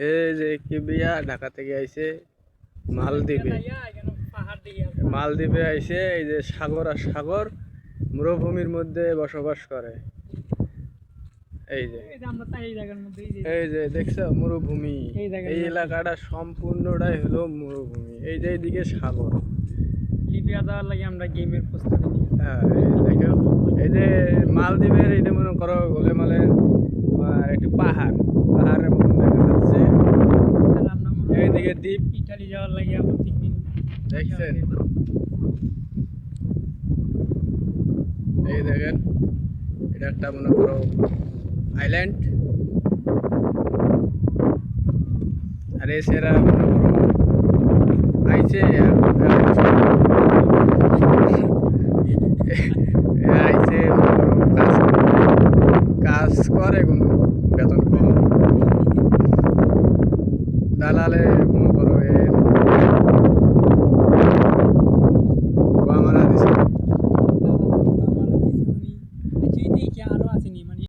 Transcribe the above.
এই যে কিবিয়া ঢাকা থেকে আইছে মালদ্বীপে। মালদ্বীপে আইছে, এই যে সাগর আর সাগর মরুভূমির মধ্যে বসবাস করে। এই যে এই যে দেখছো মরুভূমি, এই এলাকাটা সম্পূর্ণটাই হলো মরুভূমি। এই যে এইদিকে সাগর। লিবিয়া যাওয়ার লাগে আমরা গেমের প্রস্তুতি নিই। হ্যাঁ দেখো, এই যে মালদ্বীপের এইটা মনে করো গোলেমালে একটু পাহাড়ের মতন দেখা যাচ্ছে। এইদিকে দ্বীপ। ইটালি যাওয়ার লাগে এখন 3 দিন দেখছেন, এই দেখেন এটা একটা মনে করো আইল্যান্ড। আর এছাড়া মনে করো আইছে আইছে কাজ করে, কোনো বেতন কম। দালালে